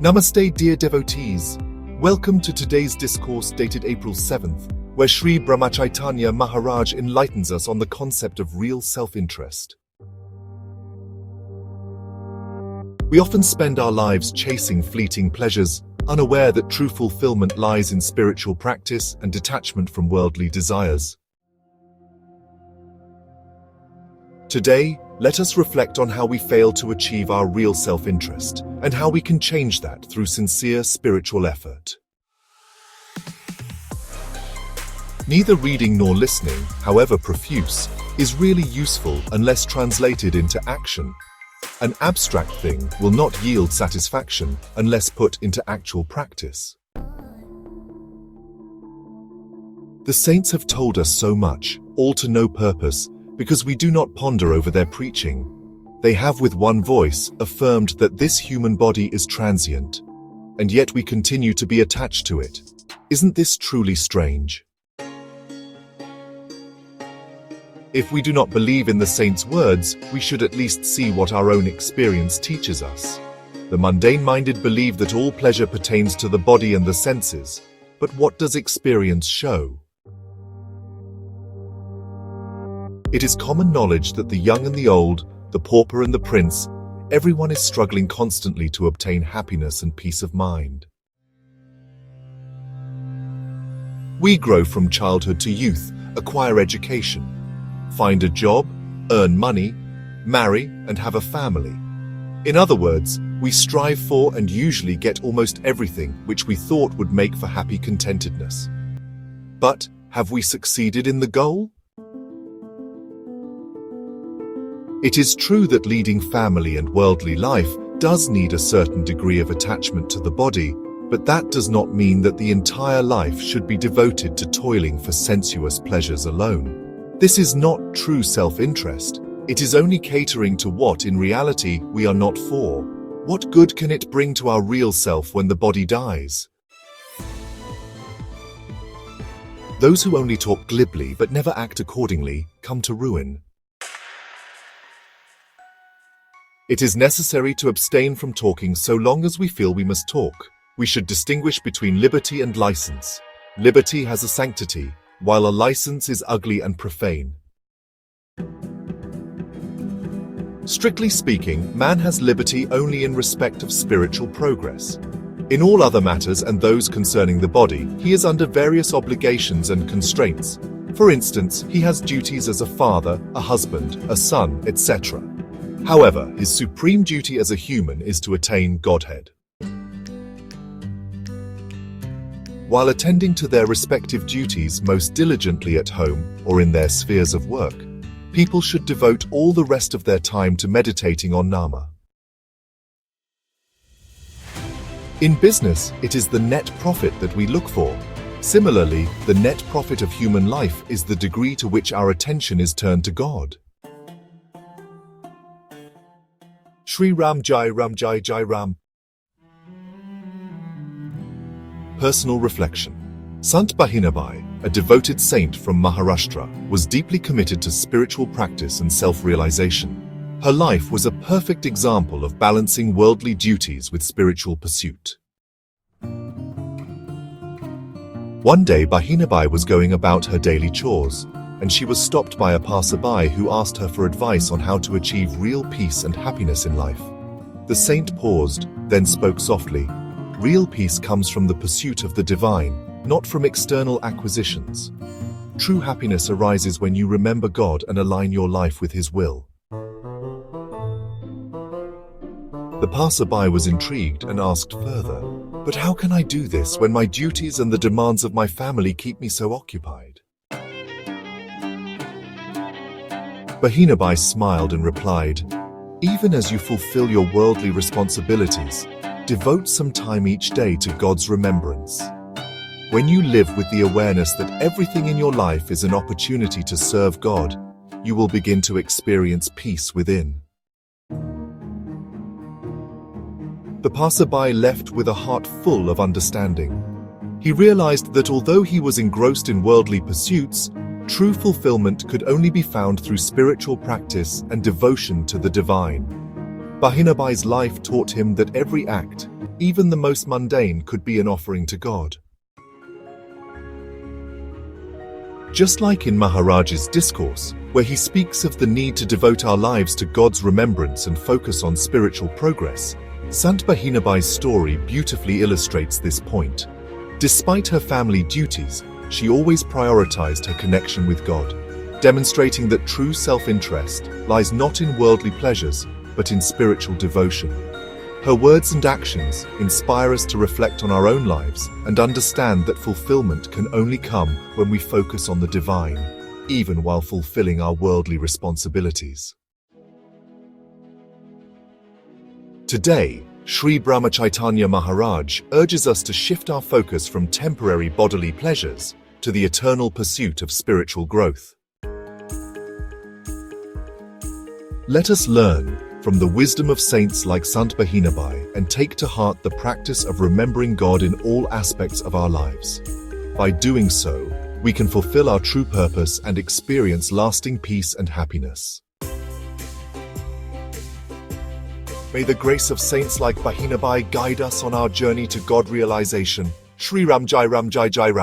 Namaste, dear devotees. Welcome to today's discourse dated April 7th, where Shri Brahmachaitanya Maharaj enlightens us on the concept of real self-interest. We often spend our lives chasing fleeting pleasures, unaware that true fulfillment lies in spiritual practice and detachment from worldly desires. Today, let us reflect on how we fail to achieve our real self-interest and how we can change that through sincere spiritual effort. Neither reading nor listening, however profuse, is really useful unless translated into action. An abstract thing will not yield satisfaction unless put into actual practice. The saints have told us so much, all to no purpose, because we do not ponder over their preaching. They have with one voice affirmed that this human body is transient, and yet we continue to be attached to it. Isn't this truly strange? If we do not believe in the saints' words, we should at least see what our own experience teaches us. The mundane-minded believe that all pleasure pertains to the body and the senses, but what does experience show? It is common knowledge that the young and the old, the pauper and the prince, everyone is struggling constantly to obtain happiness and peace of mind. We grow from childhood to youth, acquire education, find a job, earn money, marry, and have a family. In other words, we strive for and usually get almost everything which we thought would make for happy contentedness. But have we succeeded in the goal? It is true that leading family and worldly life does need a certain degree of attachment to the body, but that does not mean that the entire life should be devoted to toiling for sensuous pleasures alone. This is not true self-interest. It is only catering to what in reality we are not for. What good can it bring to our real self when the body dies? Those who only talk glibly but never act accordingly come to ruin. It is necessary to abstain from talking so long as we feel we must talk. We should distinguish between liberty and license. Liberty has a sanctity, while a license is ugly and profane. Strictly speaking, man has liberty only in respect of spiritual progress. In all other matters and those concerning the body, he is under various obligations and constraints. For instance, he has duties as a father, a husband, a son, etc. However, his supreme duty as a human is to attain Godhead. While attending to their respective duties most diligently at home or in their spheres of work, people should devote all the rest of their time to meditating on Nama. In business, it is the net profit that we look for. Similarly, the net profit of human life is the degree to which our attention is turned to God. Shri Ram Jai Ram Jai Jai Ram. Personal reflection. Sant Bahinabai, a devoted saint from Maharashtra, was deeply committed to spiritual practice and self-realization. Her life was a perfect example of balancing worldly duties with spiritual pursuit. One day, Bahinabai was going about her daily chores, and she was stopped by a passerby who asked her for advice on how to achieve real peace and happiness in life. The saint paused, then spoke softly. Real peace comes from the pursuit of the divine, not from external acquisitions. True happiness arises when you remember God and align your life with His will. The passerby was intrigued and asked further, "But how can I do this when my duties and the demands of my family keep me so occupied?" Bahinabai smiled and replied, "Even as you fulfill your worldly responsibilities, devote some time each day to God's remembrance. When you live with the awareness that everything in your life is an opportunity to serve God, you will begin to experience peace within." The passerby left with a heart full of understanding. He realized that although he was engrossed in worldly pursuits, true fulfillment could only be found through spiritual practice and devotion to the divine. Bahinabai's life taught him that every act, Even the most mundane could be an offering to God. Just like in Maharaj's Discourse, where he speaks of the need to devote our lives to God's remembrance and focus on spiritual progress, Sant Bahinabai's story beautifully illustrates this point. Despite her family duties, she always prioritized her connection with God, demonstrating that true self-interest lies not in worldly pleasures, but in spiritual devotion. Her words and actions inspire us to reflect on our own lives and understand that fulfillment can only come when we focus on the divine, even while fulfilling our worldly responsibilities. Today, Shri Brahmachaitanya Maharaj urges us to shift our focus from temporary bodily pleasures to the eternal pursuit of spiritual growth. Let us learn from the wisdom of saints like Sant Bahinabai and take to heart the practice of remembering God in all aspects of our lives. By doing so, we can fulfill our true purpose and experience lasting peace and happiness. May the grace of saints like Bahinabai guide us on our journey to God realization. Shri Ram Jai Ram Jai Jai Ram.